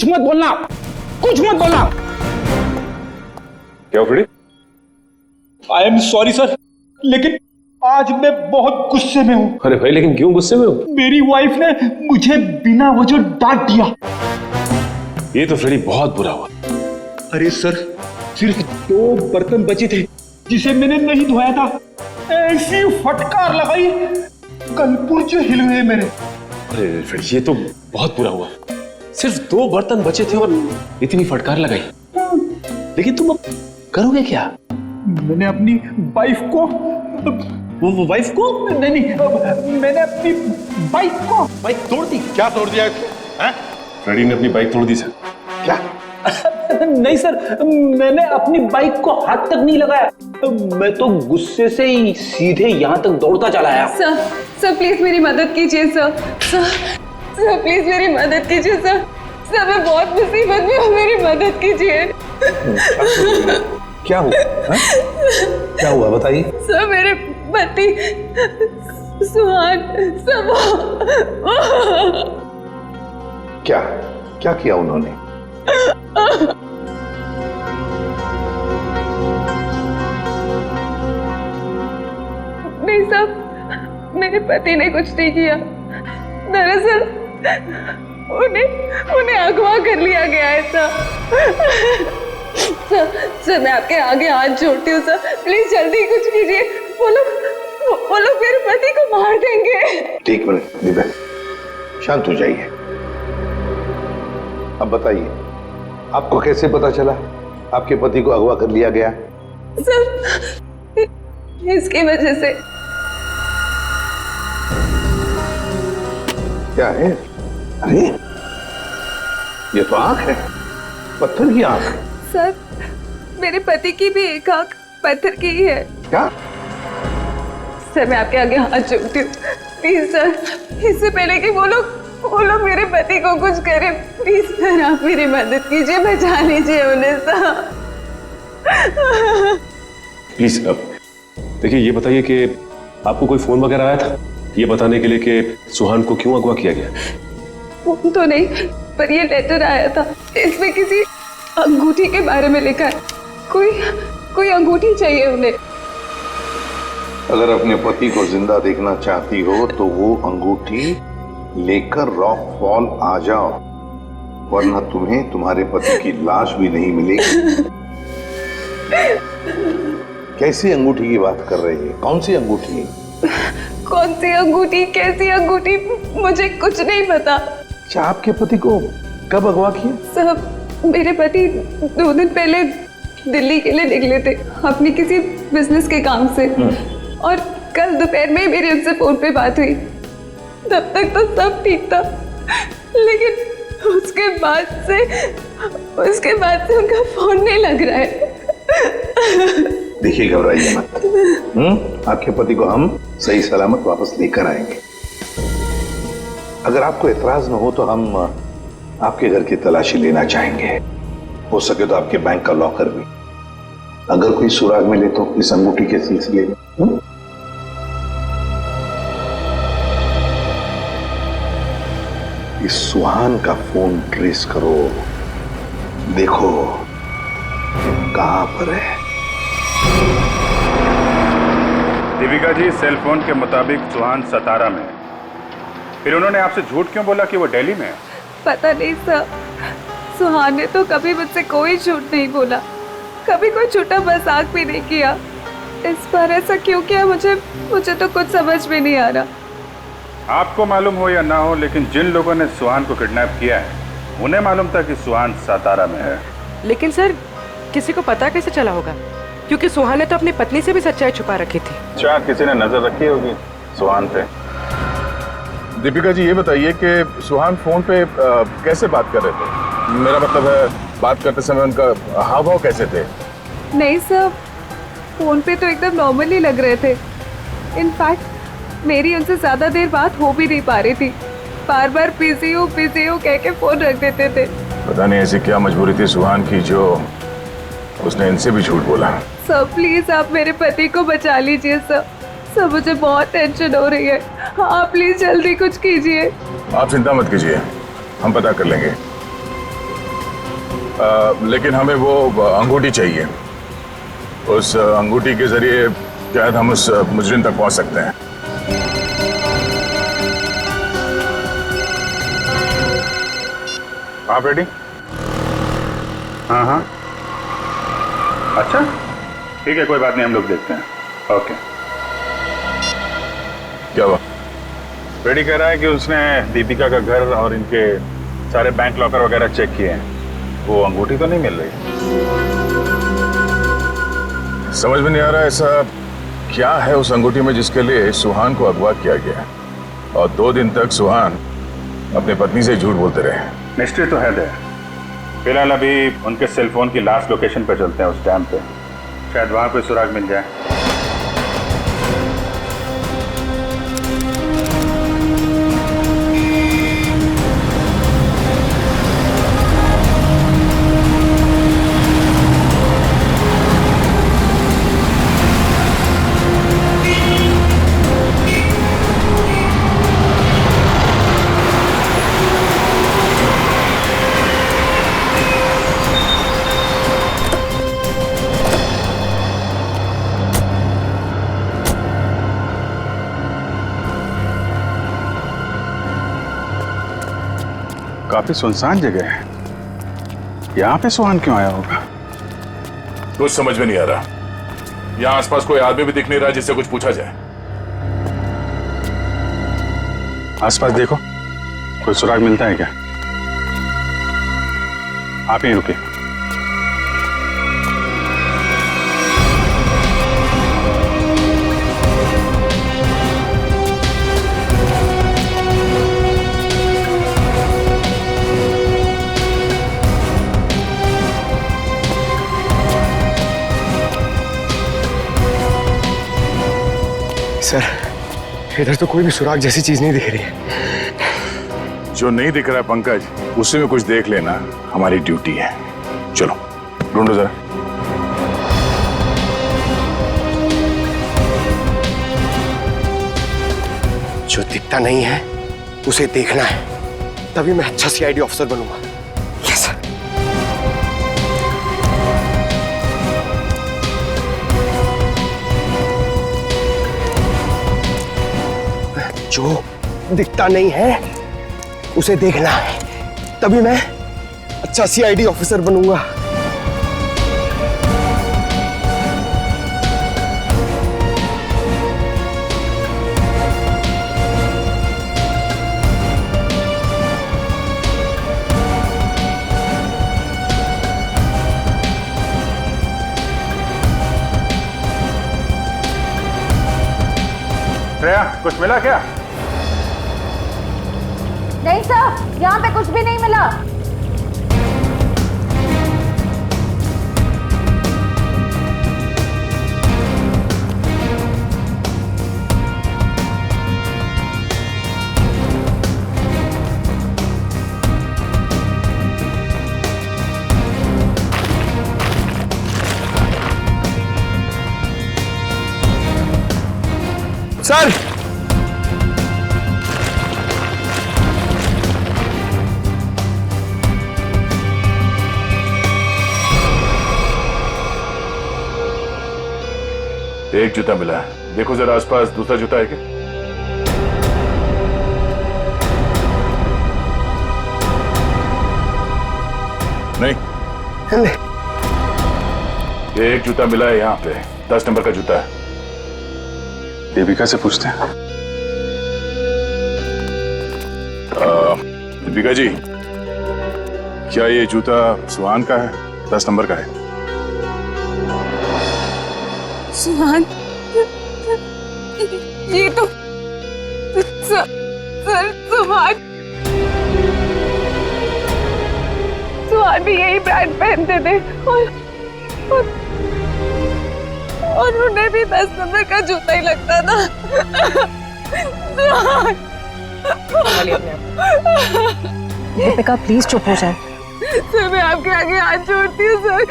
कुछ मत बोलना, कुछ मत बोलना। क्या Freddy? I am sorry sir, लेकिन आज मैं बहुत गुस्से में हूँ। अरे भाई, लेकिन क्यों गुस्से में हो? मेरी वाइफ ने मुझे बिना वजह डांट दिया। ये तो फ्रेडी बहुत बुरा हुआ। अरे सर, सिर्फ 2 बर्तन बचे थे जिसे मैंने नहीं धोया था। ऐसी फटकार लगाई, कलपुर्जे हिल गए मेरे। अरे फ्रेडी, ये तो बहुत बुरा हुआ। सिर्फ 2 बर्तन बचे थे और इतनी फटकार लगाई। लेकिन तुम अब करोगे क्या? मैंने अपनी वाइफ को वो वाइफ को? नहीं, मैंने अपनी बाइक को बाइक तोड़ दी। क्या तोड़ दिया? फ्रेडी ने अपनी बाइक तोड़ दी सर। क्या? नहीं सर, मैंने अपनी बाइक को हाथ तक नहीं लगाया। मैं तो गुस्से से ही सीधे यहाँ तक दौड़ता चला आया। सर प्लीज मेरी मदद कीजिए सर प्लीज मेरी मदद कीजिए सर मैं बहुत मुसीबत में हूँ, मेरी मदद कीजिए। क्या हुआ? क्या हुआ बताइए। सर मेरे पति सुहान सब क्या क्या किया उन्होंने? नहीं साहब, मेरे पति ने कुछ नहीं किया। दरअसल उन्हें अगवा कर लिया गया है सर मैं आपके आगे हाथ जोड़ती हूँ सर, प्लीज जल्दी कुछ कीजिए। वो लोग मेरे पति को मार देंगे। ठीक मिनट दिव्या, शांत हो जाइए। अब बताइए, आपको कैसे पता चला आपके पति को अगवा कर लिया गया? सर इसकी वजह से। क्या है? अरे ये तो आंख है, पत्थर की आंख। सर मेरे पति की भी एक आंख पत्थर की ही है। क्या? सर मैं आपके आगे हाथ जोड़ती हूँ, प्लीज सर, इससे पहले कि वो लोग मेरे पति को कुछ करे, प्लीज सर आप मेरी मदद कीजिए, बचा लीजिए उन्हें सर। प्लीज अब देखिए, ये बताइए कि आपको कोई फोन वगैरह आया था ये बताने के लिए कि सुहान को क्यों अगवा किया गया? फोन तो नहीं, पर ये लेटर आया था, इसमें किसी अंगूठी के बारे में लिखा है। कोई अंगूठी चाहिए उन्हें। अगर अपने पति को जिंदा देखना चाहती हो तो वो अंगूठी लेकर रॉक फॉल आ जाओ, वरना तुम्हें तुम्हारे पति की लाश भी नहीं मिलेगी। कैसी अंगूठी की बात कर रही है? कौन सी अंगूठी? कौन सी अंगूठी, कैसी अंगूठी, मुझे कुछ नहीं पता। अच्छा, आपके पति को कब अगवा किया? साहब मेरे पति 2 दिन पहले दिल्ली के लिए निकले थे अपनी किसी बिजनेस के काम से, और कल दोपहर में मेरी उनसे फोन पे बात हुई। तब तक तो सब ठीक था, लेकिन उसके बाद से उनका फोन नहीं लग रहा है। देखिए, घबराइए मत। आपके पति को हम सही सलामत वापस लेकर आएंगे। अगर आपको एतराज न हो तो हम आपके घर की तलाशी लेना चाहेंगे, हो सके तो आपके बैंक का लॉकर भी, अगर कोई सुराग मिले तो इस अंगूठी के सिलसिले में। इस सुहान का फोन ट्रेस करो, देखो कहां पर है। दीपिका जी, सेल फोन के मुताबिक सुहान सतारा में है। फिर उन्होंने आपसे झूठ क्यों बोला कि वो दिल्ली में है? पता नहीं सर, सुहान ने तो कभी मुझसे कोई झूठ नहीं बोला, कभी कोई छोटा मजाक भी नहीं किया। इस बार ऐसा क्यों किया मुझे तो कुछ समझ में नहीं आ रहा। आपको मालूम हो या ना हो, लेकिन जिन लोगों ने सुहान को किडनैप किया है उन्हें मालूम था कि सुहान सतारा में है। लेकिन सर, किसी को पता कैसे चला होगा? क्योंकि सुहान ने तो अपनी पत्नी से भी सच्चाई छुपा रखी थी। क्या किसी ने नजर रखी होगी सुहान पे? दीपिका जी, ये बताइए कि सुहान फोन पे कैसे बात कर रहे थे? मेरा मतलब है, बात करते समय उनका हाव भाव कैसे थे? नहीं सर, फोन पे तो एकदम नॉर्मली लग रहे थे। इनफैक्ट मेरी उनसे ज्यादा देर बात हो भी नहीं पा रही थी, बार बार बिजी हो कह के फोन रख देते थे। पता नहीं ऐसी क्या मजबूरी थी सुहान की जो उसने इनसे भी झूठ बोला। सर प्लीज आप मेरे पति को बचा लीजिए सर, मुझे बहुत टेंशन हो रही है। हाँ प्लीज जल्दी कुछ कीजिए। आप चिंता मत कीजिए, हम पता कर लेंगे। लेकिन हमें वो अंगूठी चाहिए। उस अंगूठी के जरिए शायद हम उस मुजरिम तक पहुंच सकते हैं। आप रेडी? हाँ हाँ, अच्छा ठीक है, कोई बात नहीं, हम लोग देखते हैं। ओके। क्या हुआ? रेडी कह रहा है कि उसने दीपिका का घर और इनके सारे बैंक लॉकर वगैरह चेक किए हैं, वो अंगूठी तो नहीं मिल रही। समझ में नहीं आ रहा ऐसा क्या है उस अंगूठी में जिसके लिए सुहान को अगवा किया गया, और 2 दिन तक सुहान अपनी पत्नी से झूठ बोलते रहे। मिस्ट्री तो है दे। फिलहाल अभी उनके सेलफोन की लास्ट लोकेशन पे चलते हैं, उस डैम पे, शायद वहां पे सुराग मिल जाए। काफी सुनसान जगह है, यहाँ पे सुहान क्यों आया होगा? कुछ समझ में नहीं आ रहा। यहाँ आसपास कोई आदमी भी दिख नहीं रहा जिससे कुछ पूछा जाए। आसपास देखो, कोई सुराग मिलता है क्या? आप यहीं रुके। सर, इधर तो कोई भी सुराग जैसी चीज नहीं दिख रही है। जो नहीं दिख रहा है पंकज, उसी में कुछ देख लेना हमारी ड्यूटी है। चलो ढूंढो जरा। जो दिखता नहीं है उसे देखना है, तभी मैं अच्छा सीआईडी ऑफिसर बनूंगा। Yes sir. जो दिखता नहीं है उसे देखना है, तभी मैं अच्छा सीआईडी ऑफिसर बनूंगा। श्रेया, कुछ मिला क्या? नहीं सर, यहाँ पे कुछ भी नहीं मिला। सर, एक जूता मिला है, देखो जरा आसपास दूसरा जूता है क्या? नहीं, ये एक जूता मिला है यहाँ पे, 10 नंबर का जूता है। दीपिका से पूछते हैं। दीपिका जी, क्या ये जूता सुहान का है? 10 नंबर का है। सुहान, ये तो सर सुहान भी यही ब्रांड पहनते थे और उन्हें भी 10 नंबर का जूता ही लगता था। दीपिका प्लीज चुप हो जाए। सर, मैं आपके आगे हाथ जोड़ती हूँ सर,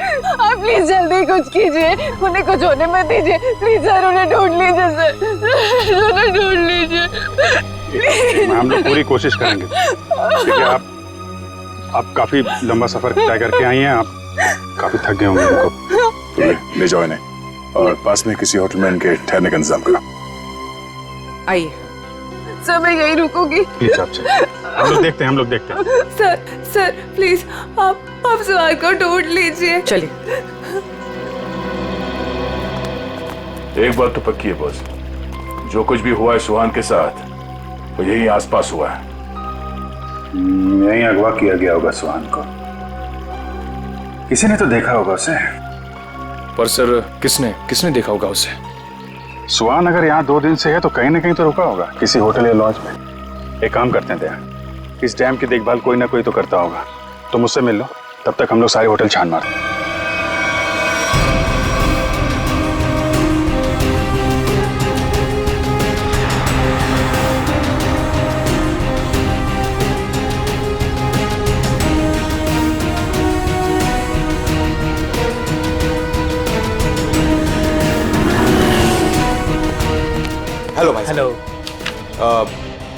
आप प्लीज जल्दी कुछ कीजिए, उन्हें कुछ होने मत दीजिए प्लीज सर, उन्हें ढूंढ लीजिए सर, उन्हें ढूंढ लीजिए। हम लोग पूरी कोशिश करेंगे। ठीक है, आप काफी लंबा सफर तय करके आई हैं, आप काफी थक गए होंगे उनको। तो ले जाओ इन्हें और पास में किसी होटल में इनके ठहरने का इंतजाम करो। आइए। सर मैं यहीं रुकूंगी। प्लीज आप चलिए, हम लोग देखते हैं। सर प्लीज आप सुहान को ढूंढ लीजिए। चलिए। एक बात तो पक्की है बॉस, जो कुछ भी हुआ है सुहान के साथ वो यही आसपास हुआ है। यहीं अगवा किया गया होगा सुहान को, किसी ने तो देखा होगा उसे। पर सर किसने देखा होगा उसे? सुहान अगर यहाँ 2 दिन से है तो कहीं ना कहीं तो रुका होगा, किसी होटल या लॉज में। एक काम करते हैं दया, इस डैम की देखभाल कोई ना कोई तो करता होगा, तो मुझसे मिल लो, तब तक हम लोग सारे होटल छान मारते हैं। हेलो भाई। हेलो।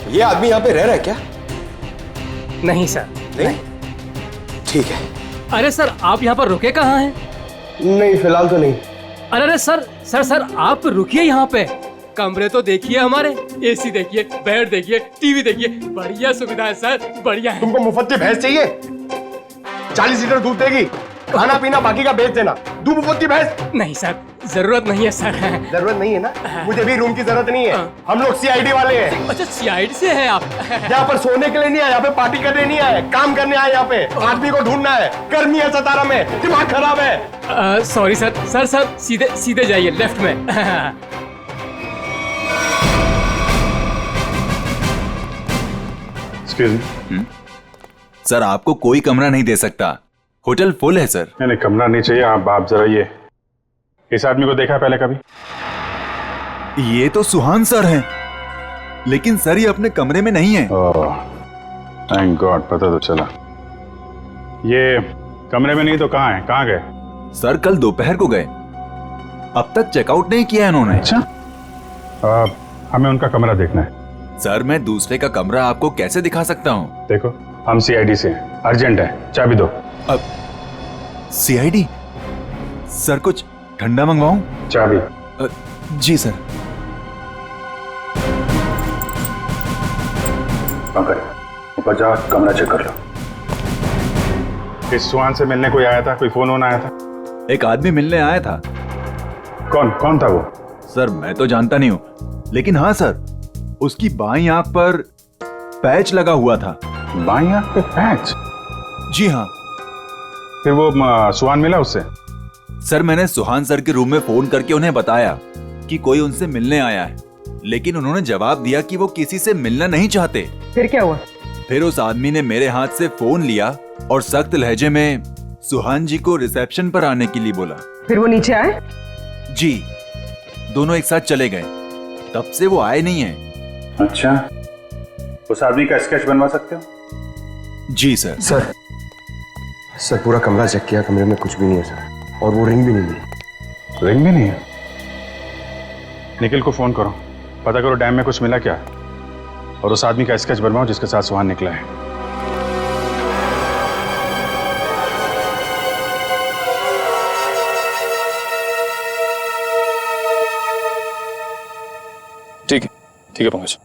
ये आदमी यहाँ पे रह रहा है क्या? नहीं सर। नहीं? ठीक है। अरे सर आप यहाँ पर रुके कहाँ हैं? नहीं फिलहाल तो नहीं। अरे सर आप रुकिए यहाँ पे। कमरे तो देखिए हमारे, एसी देखिए, बेड देखिए, टीवी देखिए, बढ़िया सुविधा है सर, बढ़िया है। तुमको मुफ्त की भैंस चाहिए? 40 लीटर दूध देगी, खाना पीना बाकी का बेच देना। दूध मुफ्त की भैंस? नहीं सर, जरूरत नहीं है सर। जरूरत नहीं है ना? मुझे भी रूम की जरूरत नहीं है, हम लोग सीआईडी वाले हैं। अच्छा सीआईडी से है आप? यहाँ पर सोने के लिए नहीं आए, यहाँ पे पार्टी करने नहीं आए, काम करने आए। यहाँ पे आदमी को ढूंढना है, गर्मी है सतारा में, दिमाग खराब है। सॉरी सर सीधे जाइए लेफ्ट में। सर आपको कोई कमरा नहीं दे सकता, होटल फुल है सर। नहीं कमरा नहीं चाहिए। आप जरा ये इस आदमी को देखा पहले कभी? ये तो सुहान सर हैं, लेकिन सर ये अपने कमरे में नहीं है। थैंक गॉड, पता तो चला। ये कमरे में नहीं तो कहाँ है? कहाँ गए? सर कल दोपहर को गए, अब तक चेकआउट नहीं किया इन्होंने। अच्छा हमें उनका कमरा देखना है। सर मैं दूसरे का कमरा आपको कैसे दिखा सकता हूँ? देखो हम सीआईडी से हैं, अर्जेंट है, चाबी दो। अब सीआईडी? सर कुछ ठंडा मंगवाऊं? चाबी। जी सर। ऊपर जा, कमरा चेक कर लो। इस सुहान से मिलने कोई आया था? कोई फोन आया था? एक आदमी मिलने आया था। कौन था वो? सर मैं तो जानता नहीं हूँ, लेकिन हाँ सर उसकी बाईं आंख पर पैच लगा हुआ था। बाईं आंख पे पैच? जी हाँ। फिर वो सुहान मिला उससे? सर मैंने सुहान सर के रूम में फोन करके उन्हें बताया कि कोई उनसे मिलने आया है, लेकिन उन्होंने जवाब दिया कि वो किसी से मिलना नहीं चाहते। फिर क्या हुआ? फिर उस आदमी ने मेरे हाथ से फोन लिया और सख्त लहजे में सुहान जी को रिसेप्शन पर आने के लिए बोला। फिर वो नीचे आए? जी, दोनों एक साथ चले गए, तब से वो आए नहीं है। अच्छा, उस आदमी का स्केच बनवा सकते हो? जी सर। सर पूरा कमरा चेक किया, कमरे में कुछ भी नहीं है सर, और वो रिंग भी नहीं मिली। रिंग भी नहीं है? निखिल को फोन करो, पता करो डैम में कुछ मिला क्या, और उस आदमी का स्केच बनवाओ जिसके साथ सुहान निकला है। ठीक है पंकज।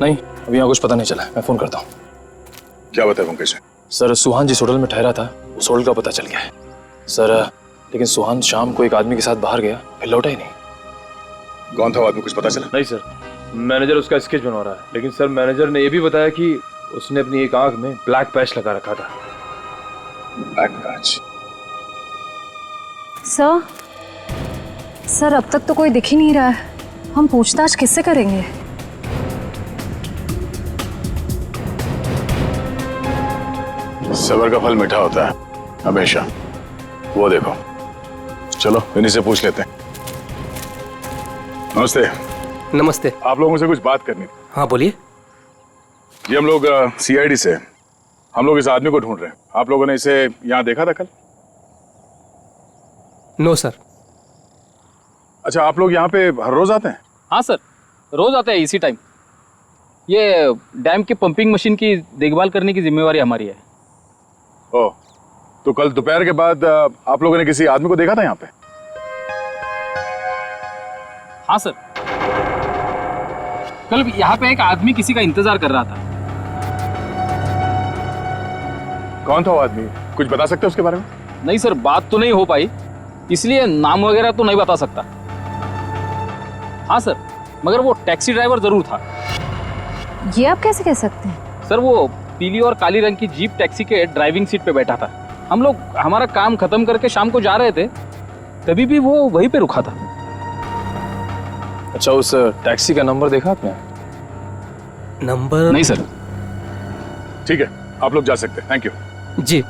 नहीं अभी यहाँ कुछ पता नहीं चला, मैं फोन करता हूँ। क्या बताया पंकज? सर सुहान जिस होटल में ठहरा था उस होटल का पता चल गया है सर, लेकिन सुहान शाम को एक आदमी के साथ बाहर गया, फिर लौटा ही नहीं। कौन था वो आदमी, कुछ पता चला? नहीं सर, मैनेजर उसका स्केच बनवा रहा है, लेकिन सर मैनेजर ने यह भी बताया कि उसने अपनी एक आंख में ब्लैक पैच लगा रखा था। Black patch? सर अब तक तो कोई दिख ही नहीं रहा है, हम पूछताछ किससे करेंगे? सबर का फल मीठा होता है हमेशा, वो देखो। चलो इन्हीं से पूछ लेते हैं। नमस्ते। नमस्ते। आप लोगों से कुछ बात करनी थी। हाँ बोलिए। जी हम लोग सीआईडी से, हम लोग इस आदमी को ढूंढ रहे हैं। आप लोगों ने इसे यहाँ देखा था कल? No sir. अच्छा, आप लोग यहाँ पे हर रोज आते हैं? हाँ सर, रोज आते हैं इसी टाइम। ये डैम के पंपिंग मशीन की देखभाल करने की जिम्मेवारी हमारी है। ओ, तो कल दोपहर के बाद आप लोगों ने किसी आदमी को देखा था यहाँ पे? हाँ सर, कल यहाँ पे एक आदमी किसी का इंतजार कर रहा था। कौन था वो आदमी? कुछ बता सकते हो उसके बारे में? नहीं सर, बात तो नहीं हो पाई, इसलिए नाम वगैरह तो नहीं बता सकता। हाँ सर, मगर वो टैक्सी ड्राइवर जरूर था। ये आप कैसे कह सकते हैं? सर वो पीली और काली रंग की जीप टैक्सी के ड्राइविंग सीट पे बैठा था। हम लोग हमारा काम खत्म करके शाम को जा रहे थे, तभी भी वो वहीं पे रुका था। अच्छा, उस टैक्सी का नंबर देखा आपने? नंबर नहीं सर। ठीक है, आप लोग जा सकते हैं। Thank you ji,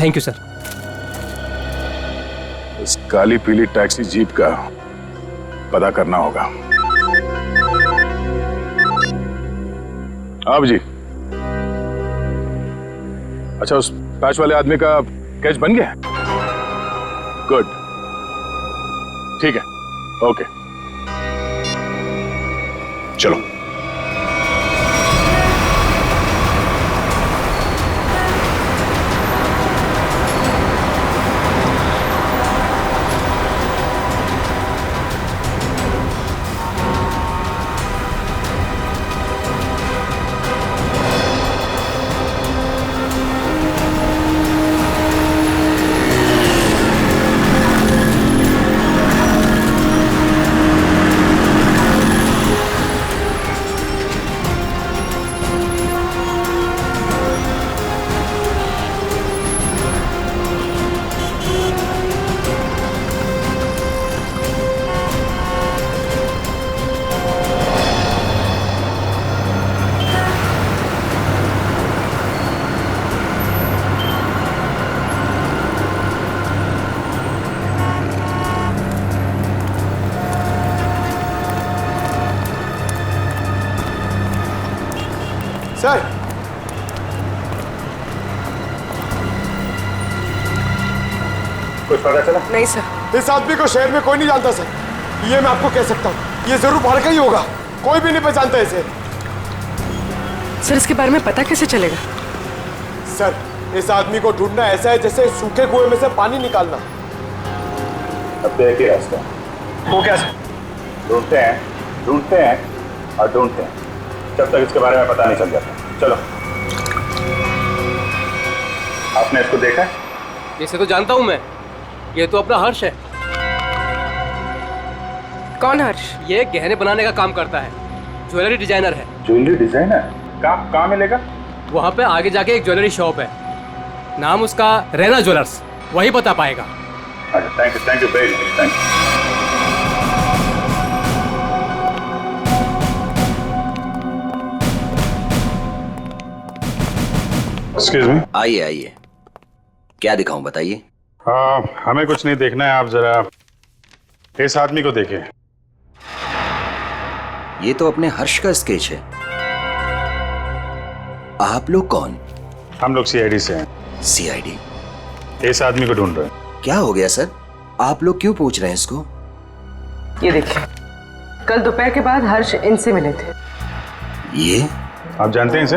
thank you sir. इस काली पीली टैक्सी जीप का पता करना होगा। आप जी, अच्छा उस पैच वाले आदमी का कैच बन गया? गुड, ठीक है, ओके, चलो। सर, कुछ पता चला? नहीं सर। इस आदमी को शहर में कोई नहीं जानता सर, ये मैं आपको कह सकता हूँ। ये जरूर बाहर का ही होगा, कोई भी नहीं पहचानता इसे। सर इसके बारे में पता कैसे चलेगा? सर, इस आदमी को ढूंढना ऐसा है जैसे सूखे कुएं में से पानी निकालना। अब तो एक ही रास्ता है। वो क्या? ढूंढते हैं और ढूंढते हैं जब तक इसके बारे में पता नहीं चल जाता। चलो। आपने इसको देखा? इसे तो जानता हूं मैं, ये तो अपना हर्ष है। कौन हर्ष? ये गहने बनाने का काम करता है, ज्वेलरी डिजाइनर है। Jewellery designer? कहाँ मिलेगा? वहाँ पे आगे जाके एक ज्वेलरी शॉप है, नाम उसका रैना ज्वेलर्स, वही बता पाएगा। अच्छा, thank you very much, thank you. Excuse me. आइए आइए, क्या दिखाऊं बताइए। हमें कुछ नहीं देखना है, आप जरा इस आदमी को देखिए। ये तो अपने हर्ष का स्केच है। आप लोग कौन? हम लोग सीआईडी से हैं। सीआईडी? इस आदमी को ढूंढ रहे हैं। क्या हो गया सर, आप लोग क्यों पूछ रहे हैं इसको? ये देखिए, कल दोपहर के बाद हर्ष इनसे मिले थे। ये आप जानते हैं इसे?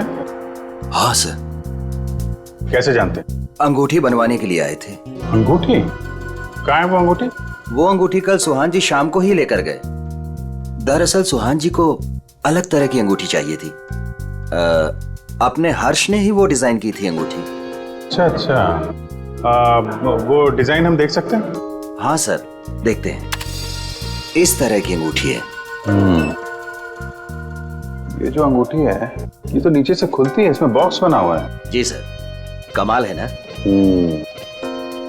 हाँ सर। कैसे जानते हैं? अंगूठी बनवाने के लिए आए थे। अंगूठी? कहाँ है वो अंगूठी? वो अंगूठी कल सुहान जी शाम को ही लेकर गए। दरअसल सुहान जी को अलग तरह की अंगूठी चाहिए थी। अपने हर्ष ने ही वो डिजाइन की थी अंगूठी। अच्छा, वो डिजाइन हम देख सकते हैं? हाँ सर, देखते हैं। इस तरह की अंगूठी है। ये जो अंगूठी है, ये तो नीचे से खुलती है, इसमें बॉक्स बना हुआ है। जी सर, कमाल है ना।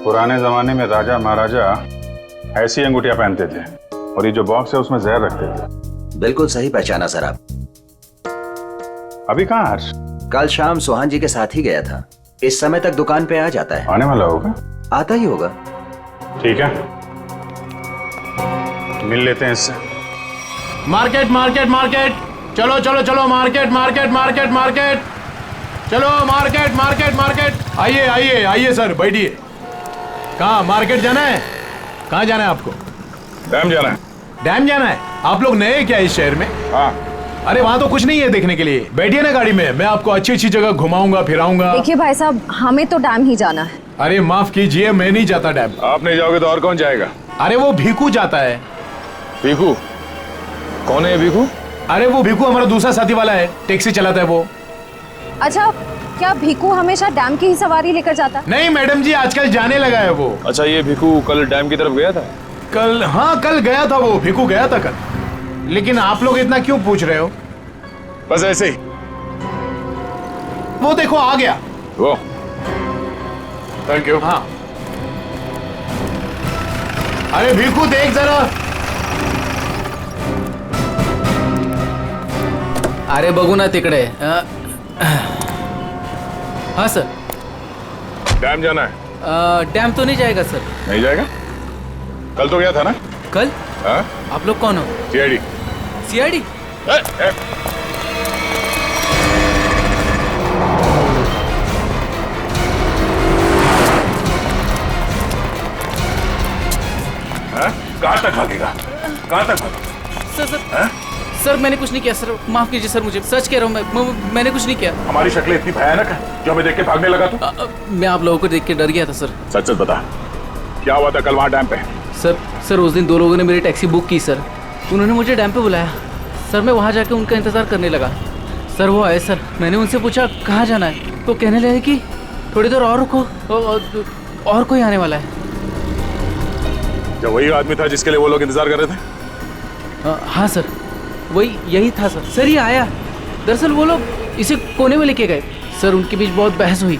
पुराने जमाने में राजा महाराजा ऐसी अंगूठियां पहनते थे, और ये जो बॉक्स है उसमें जहर रखते थे। बिल्कुल सही पहचाना सर आप। अभी कहाँ हर्ष? कल शाम सुहान जी के साथ ही गया था। इस समय तक दुकान पे आ जाता है। आने वाला होगा? आता ही होगा। ठीक है, मिल लेते हैं इससे। मार्केट मार्केट मार्केट, चलो चलो चलो, मार्केट मार्केट मार्केट मार्केट, चलो मार्केट मार्केट मार्केट। आइए आइए आइए सर, बैठिए। कहाँ मार्केट जाना है? कहाँ जाना है आपको? डैम जाना है। डैम जाना है? आप लोग नए क्या इस शहर में? हाँ, अरे वहाँ तो कुछ नहीं है देखने के लिए, बैठिए ना गाड़ी में, मैं आपको अच्छी अच्छी जगह घुमाऊंगा फिराऊंगा। देखिए भाई साहब, हमें तो डैम ही जाना है। अरे माफ कीजिए, मैं नहीं जाता डैम। आप नहीं जाओगे तो और कौन जाएगा? अरे वो भीखू जाता है। भीखू? कौन है भीखू? अरे वो भीखू हमारा दूसरा साथी वाला है, टैक्सी चलाता है वो। अच्छा, क्या भीखू हमेशा डैम की ही सवारी लेकर जाता है? नहीं मैडम जी, आजकल जाने लगा है वो। अच्छा, ये भीखू कल डैम की तरफ गया था? कल? हाँ कल गया था वो, भीखू गया था कल। लेकिन आप लोग इतना क्यों पूछ रहे हो? बस ऐसे ही। वो देखो आ गया वो। Thank you. हाँ। अरे भीखू देख जरा। अरे बघू ना तिकडे। हाँ सर। डैम जाना है? डैम तो नहीं जाएगा सर। नहीं जाएगा? कल तो गया था ना? कल? हाँ? आप लोग कौन हो? सीआईडी। सीआईडी? कहाँ तक भागेगा? कहाँ तक भागेगा? सर सर सर मैंने कुछ नहीं किया सर, माफ कीजिए सर, मुझे सच कह रहा हूँ, मैंने कुछ नहीं किया। हमारी शक्लें इतनी भयानक है जो हमें देख के भागने लगा तू? मैं आप लोगों को देख के डर गया था सर। सच सच बता, क्या हुआ था कल वहाँ डैम पे? सर उस दिन दो लोगों ने मेरी टैक्सी बुक की सर, उन्होंने मुझे डैम पे बुलाया सर, मैं वहाँ जाके उनका इंतजार करने लगा सर। वो आए सर, मैंने उनसे पूछा कहाँ जाना है, तो कहने लगे कि थोड़ी देर और रुको, और कोई आने वाला है। क्या वही आदमी था जिसके लिए वो लोग इंतजार कर रहे थे? हाँ सर, वही यही था सर। सर ये आया, दरअसल वो लोग इसे कोने में लेके गए सर, उनके बीच बहुत बहस हुई,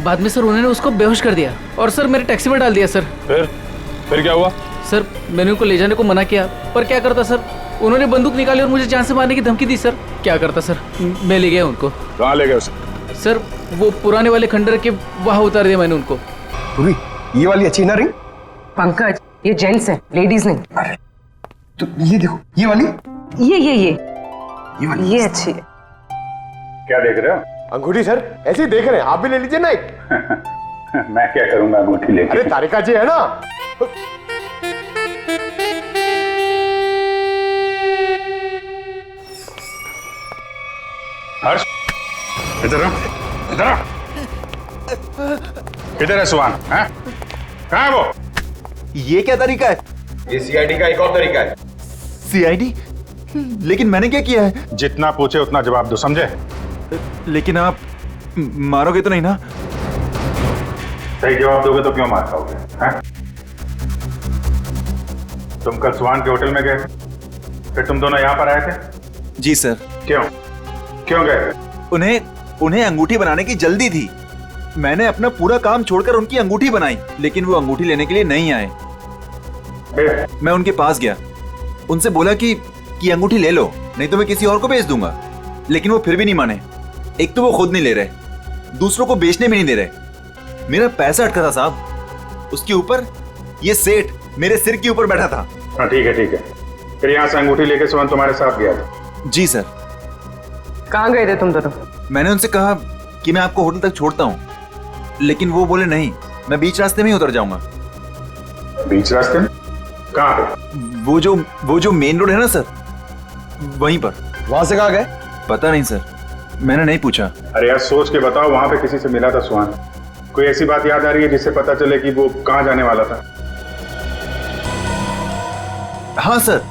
बाद में सर उन्होंने उसको बेहोश कर दिया और सर मेरे टैक्सी में डाल दिया सर। फिर क्या हुआ? सर मैंने उनको ले जाने को मना किया, पर क्या करता सर, उन्होंने बंदूक निकाली और मुझे जान से मारने की धमकी दी सर। क्या करता सर, मैं ले गया उनको। कहाँ ले गए उसे? सर वो पुराने वाले खंडर के वहाँ उतार दिया मैंने उनको। ये वाली अच्छी ना रिंग? पंकज, ये जेंट्स है, लेडीज नहीं। अरे तो ये देखो, ये वाली? ये वाली ये अच्छी है। क्या देख रहे हो? अंगूठी सर, ऐसे ही देख रहे हैं, आप भी ले लीजिए ना एक। मैं क्या करूंगा अंगूठी लेके? अरे तारिका जी है ना। हर्ष, इधर आ, इधर आ। किधर है सुहान? हैं? कहाँ है वो? ये क्या तरीका है? ये सीआईडी का एक और तरीका है। सीआईडी? लेकिन मैंने क्या किया है? जितना पूछे उतना जवाब दो, समझे? लेकिन आप मारोगे तो नहीं ना? सही जवाब दोगे तो क्यों मार खाओगे? हैं? तुम कल सुहान के होटल में गए, फिर तुम दोनों यहाँ पर आए थे? जी सर। क्यों गए? उन्हें अंगूठी बनाने की जल्दी थी। मैंने अपना पूरा काम छोड़कर उनकी अंगूठी बनाई, लेकिन वो अंगूठी लेने के लिए नहीं आए। मैं उनके पास गया, उनसे बोला कि अंगूठी ले लो, नहीं तो मैं किसी और को बेच दूंगा, लेकिन वो फिर भी नहीं माने। एक तो वो खुद नहीं ले रहे, दूसरों को बेचने भी नहीं दे रहे। मेरा पैसा अटका था साहब, उसके ऊपर ये सेठ मेरे सिर के ऊपर बैठा था। हाँ ठीक है। फिर यहाँ से अंगूठी लेके सुहान तुम्हारे साथ गया था? जी सर। कहाँ गए थे तुम दोनों? मैंने उनसे कहा कि मैं आपको होटल तक छोड़ता हूँ, लेकिन वो बोले नहीं, मैं बीच रास्ते में ही उतर जाऊंगा। बीच रास्ते में? कहाँ पे? वो जो मेन रोड है ना सर, वहीं पर। वहां से कहाँ गए? पता नहीं सर, मैंने नहीं पूछा। अरे यार सोच के बताओ, वहां पे किसी से मिला था सुहान? कोई ऐसी बात याद आ रही है जिससे पता चले कि वो कहाँ जाने वाला था? हाँ सर,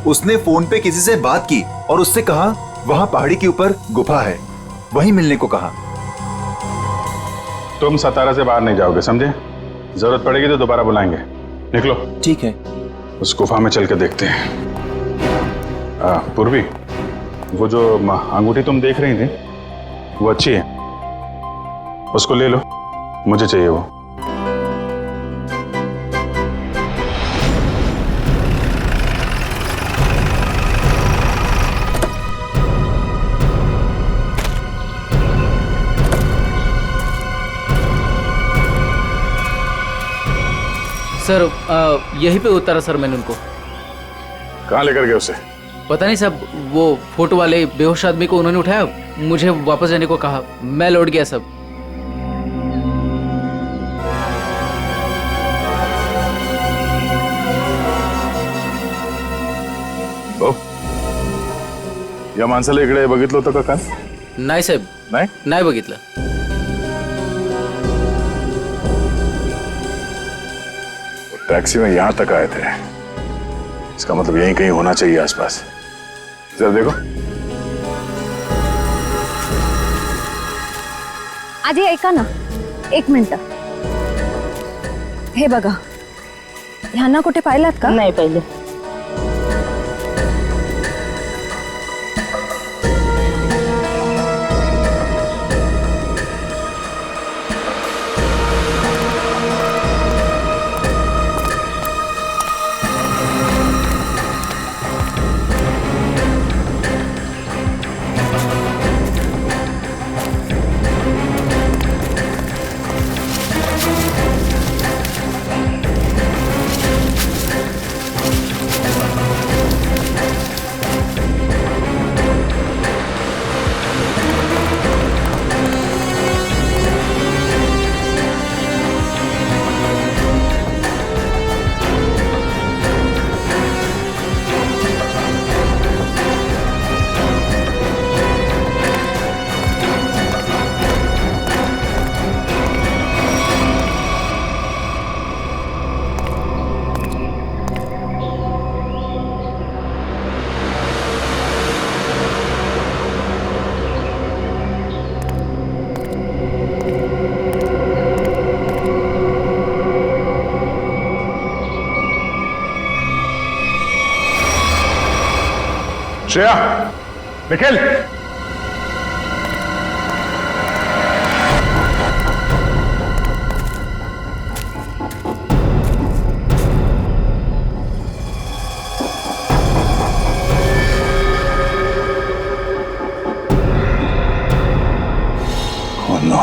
उसने फोन पे किसी से बात की और उससे कहा वहां पहाड़ी के ऊपर गुफा है, वहीं मिलने को कहा। तुम 17 से बाहर नहीं जाओगे, समझे? जरूरत पड़ेगी तो दोबारा बुलाएंगे। निकलो। ठीक है। उस गुफा में चल के देखते हैं। पूर्वी, वो जो अंगूठी तुम देख रही थी वो अच्छी है, उसको ले लो, मुझे चाहिए वो। सर यहीं पे उतारा सर मैंने उनको। कहाँ लेकर गए उसे? पता नहीं साहब, वो फोटो वाले बेहोश आदमी को उन्होंने उठाया, मुझे वापस जाने को कहा, मैं लौट गया सब। या माणसाला इकडे बघितलं होतं का काल? नाही साहेब, नाही बघितलं. टैक्सी में यहां तक आए थे, इसका मतलब यहीं कहीं होना चाहिए आसपास. जरा देखो. आजी ऐका ना, 1 मिनिट. हे बघा, ह्यांना कुठे पाहिलात का? नाही पाहिले. Shreya, Nikhil, oh no.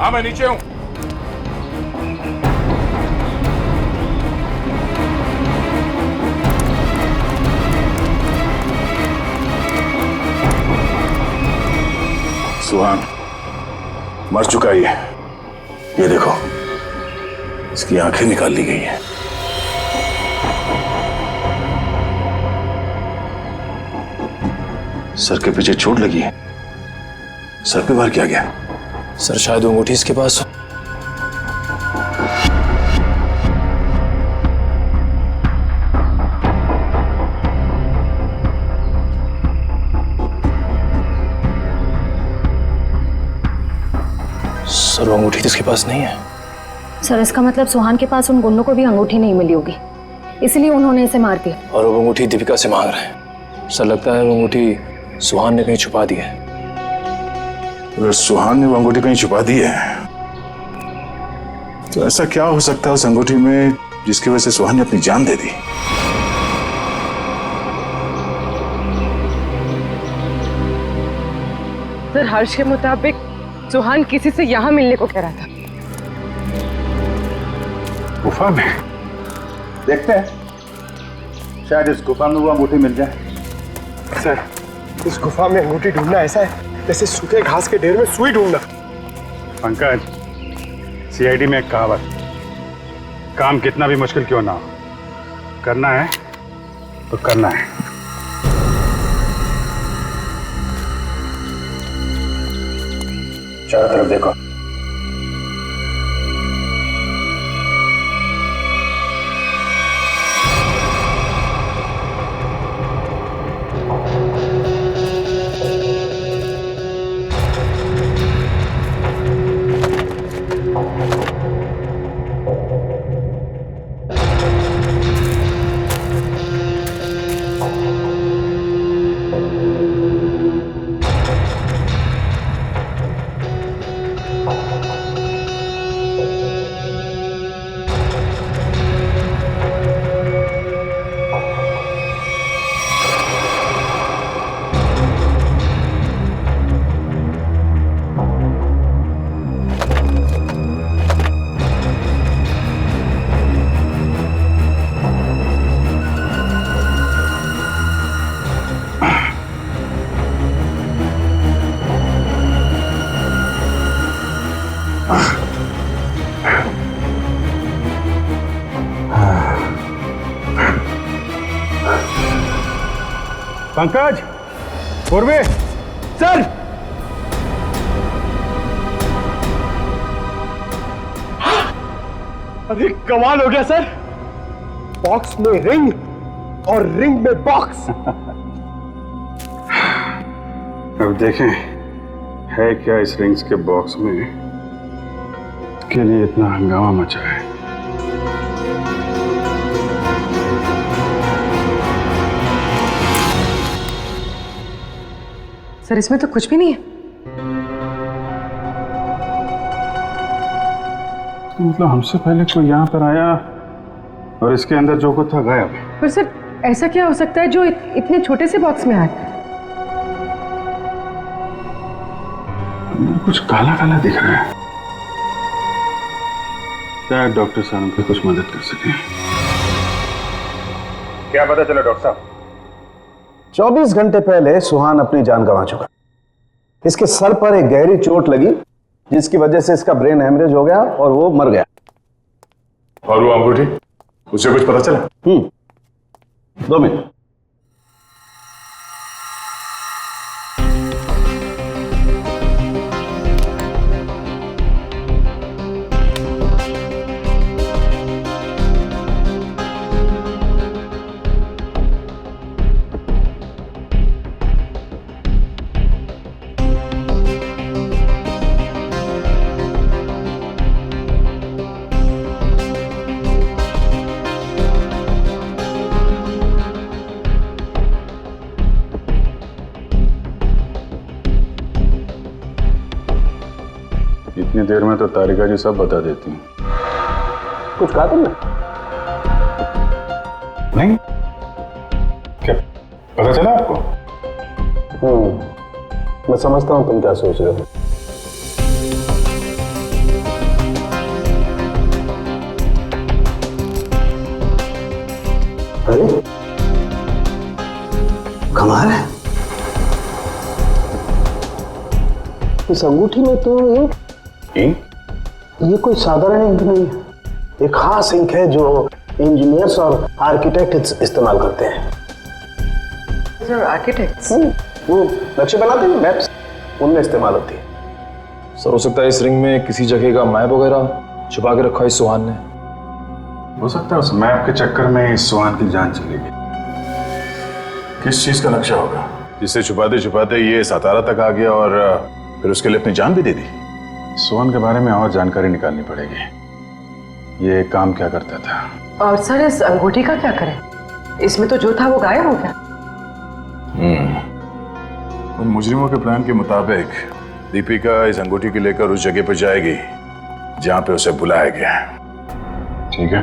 हाँ, मैं नीचे हूं. सुहान मर चुका है ये देखो, इसकी आंखें निकाल ली गई हैं. सर के पीछे चोट लगी है. सर पे वार किया गया. सर शायद वो अंगूठी इसके पास हो. सर वो अंगूठी तो इसके पास नहीं है. सर इसका मतलब सुहान के पास उन गुंडों को भी अंगूठी नहीं मिली होगी, इसलिए उन्होंने इसे मार दिया. और वो अंगूठी दीपिका से मांग रहे हैं. सर लगता है वो अंगूठी सुहान ने कहीं छुपा दी है. अगर सुहान ने वो अंगूठी कहीं छुपा दी है तो ऐसा क्या हो सकता है उस अंगूठी में जिसकी वजह से सुहान ने अपनी जान दे दी? सर हर्ष के मुताबिक सुहान किसी से यहाँ मिलने को कह रहा था. गुफा में देखते हैं, शायद इस गुफा में वो अंगूठी मिल जाए. सर, इस गुफा में अंगूठी ढूंढना ऐसा है जैसे सूखे घास के ढेर में सुई ढूंढना. पंकज, सीआईडी में एक कहावत, काम कितना भी मुश्किल क्यों ना हो, करना है तो करना है. चारों तरफ देखो. पंकज, पूर्वे, सर अरे कमाल हो गया सर, बॉक्स में रिंग और रिंग में बॉक्स। अब देखें है क्या इस रिंग्स के बॉक्स में के लिए इतना हंगामा मचा है। सर इसमें तो कुछ भी नहीं है। तो मतलब हमसे पहले कोई यहाँ पर आया और इसके अंदर जो कुछ था गायब। पर सर ऐसा क्या हो सकता है जो इतने छोटे से बॉक्स में आए? कुछ काला काला दिख रहा है। शायद डॉक्टर साहब हमको कुछ मदद कर सके। क्या पता चला डॉक्टर साहब? 24 घंटे पहले सुहान अपनी जान गंवा चुका। इसके सर पर एक गहरी चोट लगी जिसकी वजह से इसका ब्रेन हेमरेज हो गया और वो मर गया। और वो अंगूठी, उससे कुछ पता चला? 2 मिनट। इतनी देर में तो तारिका जी सब बता देती हैं। कुछ कहा तुमने? नहीं, क्या पता चला आपको? मैं समझता हूं तुम क्या सोच रहे हो। अरे कमाल है, इस अंगूठी में तो इंक, ये कोई साधारण इंक नहीं है, एक खास इंक है जो इंजीनियर्स और आर्किटेक्ट इस्तेमाल करते हैं। Sir architects? वो नक्शे बनाते हैं, मैप्स, उनमें इस्तेमाल होती है। सर हो सकता है इस रिंग में किसी जगह का मैप वगैरह छुपा के रखा है सुहान ने। हो सकता है उस मैप के चक्कर में इस सुहान की जान चली गई। किस चीज का नक्शा होगा जिससे छुपाते छुपाते ये सातारा तक आ गया और फिर उसके लिए अपनी जान भी दे दी? सुहान के बारे में और जानकारी निकालनी पड़ेगी। ये काम क्या करता था? और सर इस अंगूठी का क्या करें? इसमें तो जो था वो गायब हो गया। उन मुजरिमों के प्लान के मुताबिक दीपिका इस अंगूठी को लेकर उस जगह पर जाएगी जहां पे उसे बुलाया गया है। ठीक है,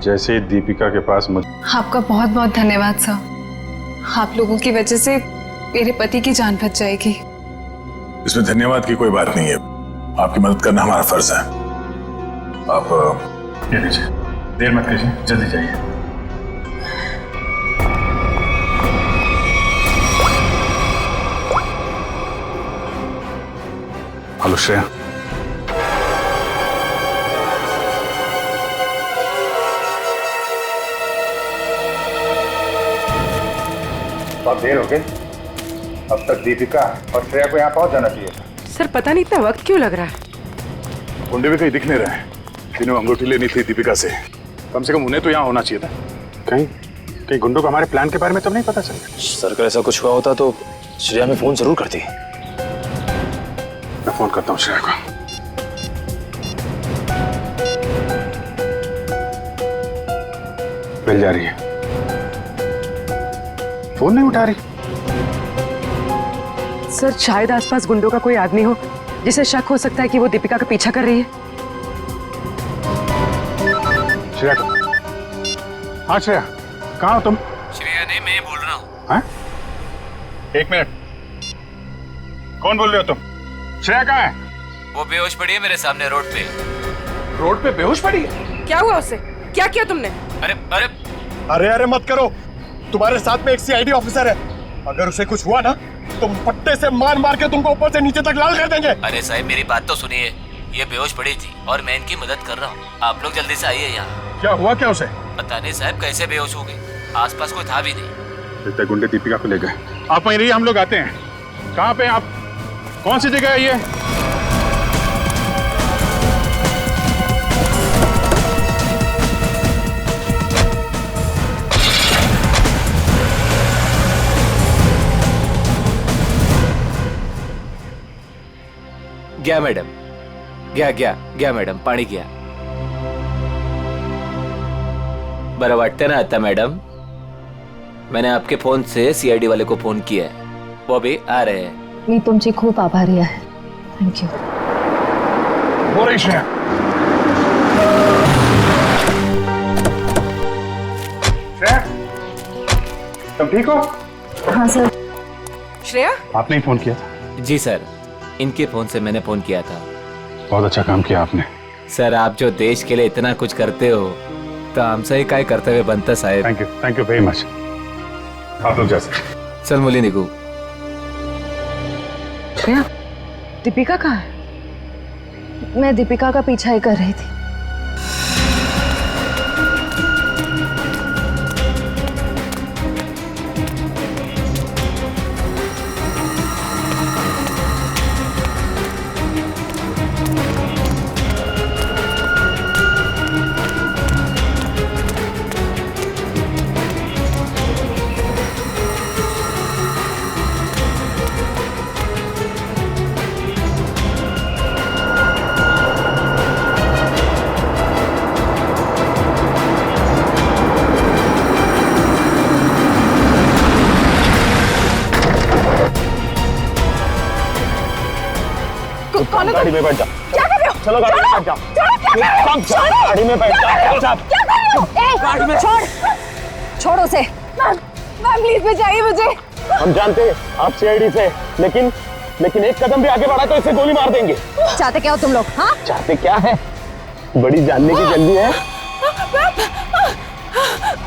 जैसे दीपिका के पास आपका बहुत बहुत धन्यवाद सर। आप लोगों की वजह से मेरे पति की जान बच जाएगी। इसमें धन्यवाद की कोई बात नहीं है, आपकी मदद करना हमारा फर्ज है। आप ये लीजिए, देर मत कीजिए, जल्दी जाइए। हेलो श्रेया। बहुत देर हो गई, अब तक दीपिका और श्रेया को यहाँ पहुंच जाना चाहिए। सर पता नहीं इतना वक्त क्यों लग रहा है। गुंडे भी कहीं दिख नहीं रहे। जिन्हें अंगूठी लेनी थी दीपिका से, कम से कम उन्हें तो यहाँ होना चाहिए था। कहीं गुंडों को हमारे प्लान के बारे में तो नहीं पता चल गया? सर अगर ऐसा कुछ हुआ होता तो श्रेया में फोन जरूर करती। मैं फोन करता हूँ श्रेया को। मिल जा रही है, फोन नहीं उठा रही। सर शायद आसपास गुंडों का कोई आदमी हो जिसे शक हो सकता है कि वो दीपिका का पीछा कर रही है। श्रेया को, हाँ श्रेया, कहाँ हो तुम? श्रेया नहीं, मैं बोल रहा हूँ। हाँ? एक मिनट, कौन बोल रहे हो तुम? श्रेया कहाँ है? वो बेहोश पड़ी है मेरे सामने रोड पे। रोड पे बेहोश पड़ी है? क्या हुआ उसे? क्या किया तुमने? अरे अरे अरे अरे मत करो, तुम्हारे साथ में एक सीआईडी ऑफिसर है, अगर उसे कुछ हुआ ना तो पट्टे से मार मार के तुमको ऊपर से नीचे तक लाल कर देंगे। अरे साहब मेरी बात तो सुनिए, ये बेहोश पड़ी थी और मैं इनकी मदद कर रहा हूँ। आप लोग जल्दी से आइए यहाँ। क्या हुआ क्या उसे? पता नहीं साहब कैसे बेहोश हो गई, आसपास कोई था भी नहीं। लगता है गुंडे दीपिका को ले गए। आप वहीं रहिए, हम लोग आते हैं। कहाँ पे आप? कौन सी जगह है ये? गया मैडम, गया मैडम, पाणी गया. बरं वाटतं ना आता मैडम? मैंने आपके फोन से सीआईडी वाले को फोन किया है, वो भी आ रहे हैं. मी तुमची खूप आभारी आहे. थँक्यू. हो रही श्रेया. श्रेया, तुम ठीक हो? हाँ सर. श्रेया, आपने ही फोन किया था? जी सर, इनके फोन से मैंने फोन किया था. बहुत अच्छा काम किया आपने. सर, आप जो देश के लिए इतना कुछ करते हो तो हमसे ही काय कर्तव्य बनतं साहेब. Thank you very much. आप लोग जा सकते. चल मुली निघू. श्रेया, दीपिका कहाँ है? मैं दीपिका का पीछा ही कर रही थी. गाड़ी में बैठ जाओ. क्या कर रहे हो? चलो गाड़ी में बैठ जाओ. गाड़ी में बैठ जाओ. क्या कर रहे हो? गाड़ी में छोड़ उसे. मैम प्लीज बचाइए मुझे. हम जानते हैं आप सीआईडी से, लेकिन एक कदम भी आगे बढ़ा तो इसे गोली मार देंगे. चाहते क्या हो तुम लोग? हाँ, चाहते क्या है? बड़ी जानने की जल्दी है.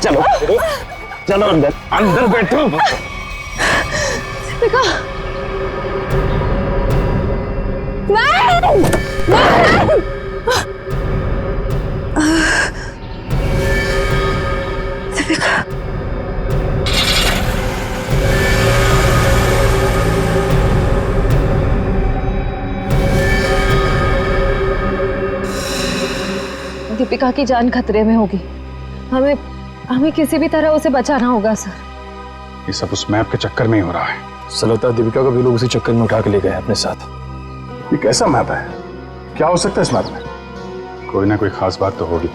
चलो चलो अंदर बैठो. दीपिका. नहीं. दीपिका. दीपिका की जान खतरे में होगी. हमें किसी भी तरह उसे बचाना होगा सर. ये सब उस मैप के चक्कर में ही हो रहा है. ऐसा लगता है दीपिका को भी लोग उसी चक्कर में उठा के ले गए अपने साथ. ये कैसा मैप है? क्या हो सकता है इस मैप में? कोई ना कोई खास बात तो होगी.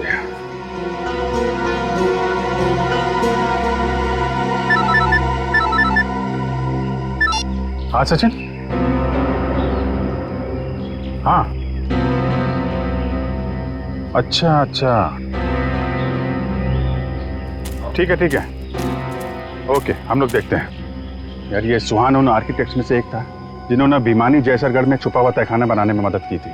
हाँ सचिन. हाँ अच्छा. ठीक है. ओके, हम लोग देखते हैं. यार, ये सुहान उन आर्किटेक्ट्स में से एक था जिन्होंने भिमानी जैसरगढ़ में छुपा हुआ तहखाना बनाने में मदद की थी,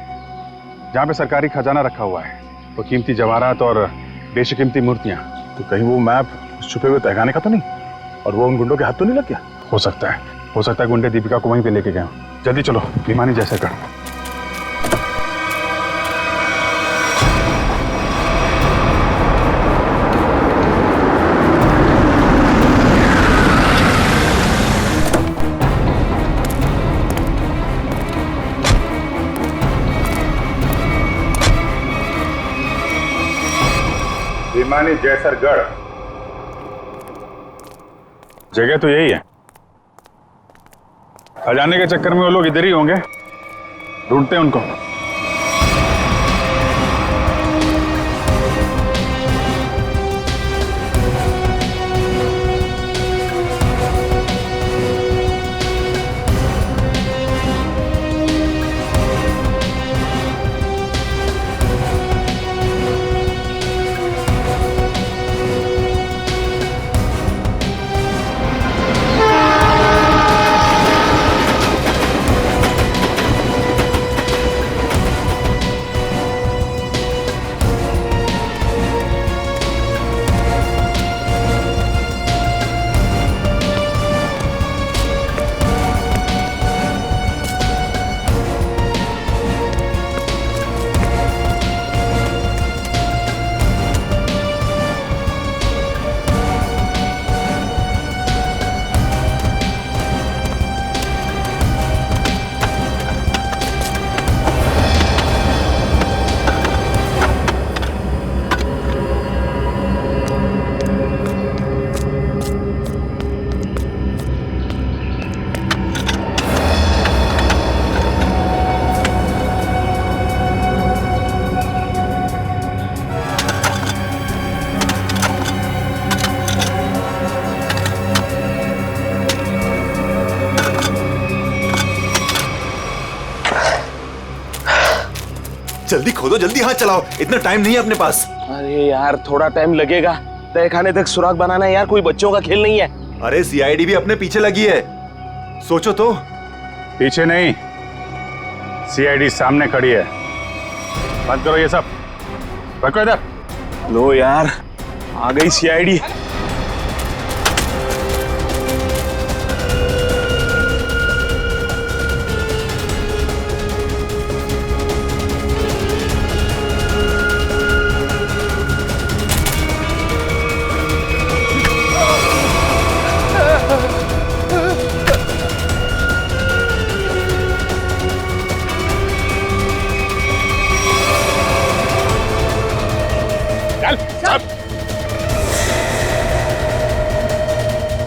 जहाँ पे सरकारी खजाना रखा हुआ है, वो कीमती जवाहरात और बेशकीमती मूर्तियाँ. तो कहीं वो मैप उस छुपे हुए तहखाने का तो नहीं, और वो उन गुंडों के हाथ तो नहीं लग गया? हो सकता है गुंडे दीपिका को वहीं पे लेके गए. जल्दी चलो भिमानी जैसरगढ़. भिमानी जैसरगढ़ जगह तो यही है. खजाने के चक्कर में वो लोग इधर ही होंगे. ढूंढते हैं उनको. जल्दी खोदो, जल्दी हाथ चलाओ, इतना टाइम नहीं है अपने पास। अरे यार थोड़ा टाइम लगेगा, तय खाने तक सुराग बनाना है यार, कोई बच्चों का खेल नहीं है। अरे सीआईडी भी अपने पीछे लगी है, सोचो तो। पीछे नहीं, सीआईडी सामने खड़ी है। बंद करो ये सब, रखो इधर। लो यार, आ गई सीआईडी।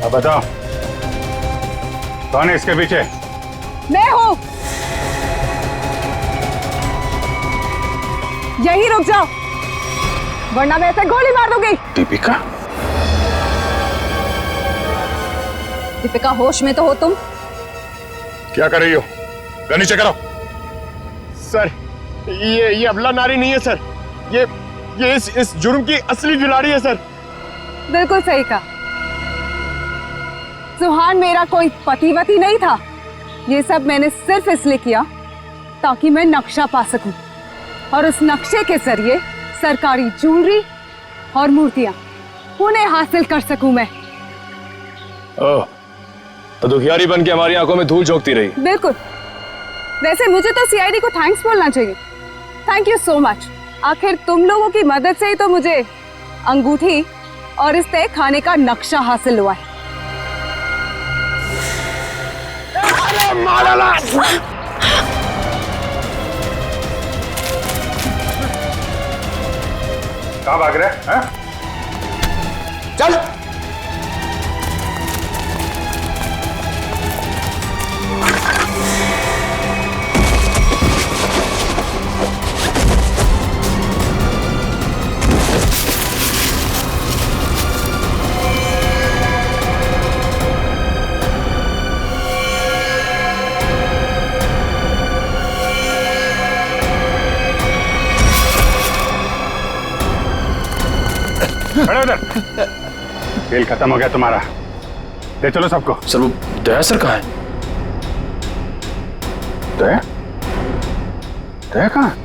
अब बताओ कौन है इसके पीछे? मैं हूं। यही रुक जाओ, वरना मैं ऐसे गोली मार दूंगी। दीपिका? दीपिका, होश में तो हो तुम? क्या कर रही हो? गन नीचे करो। सर, ये अबला नारी नहीं है सर, ये इस जुर्म की असली खिलाड़ी है सर। बिल्कुल सही कहा। सुहान मेरा कोई पतिवती नहीं था। ये सब मैंने सिर्फ इसलिए किया ताकि मैं नक्शा पा सकूं और उस नक्शे के जरिए सरकारी ज्वेलरी और मूर्तियां उन्हें हासिल कर सकूं मैं। ओह, तो दुखियारी बन के हमारी आंखों में धूल झोंकती रही। बिल्कुल। वैसे मुझे तो सीआईडी को थैंक्स बोलना चाहिए। Thank you so much. आखिर तुम लोगों की मदद से ही तो मुझे अंगूठी और इस तय खाने का नक्शा हासिल हुआ है। कहाँ भाग रहे हैं? चल। खड़े उधर। खेल खत्म हो गया तुम्हारा, ले चलो सबको। सर वो दया सर कहाँ है? दया? दया कहाँ?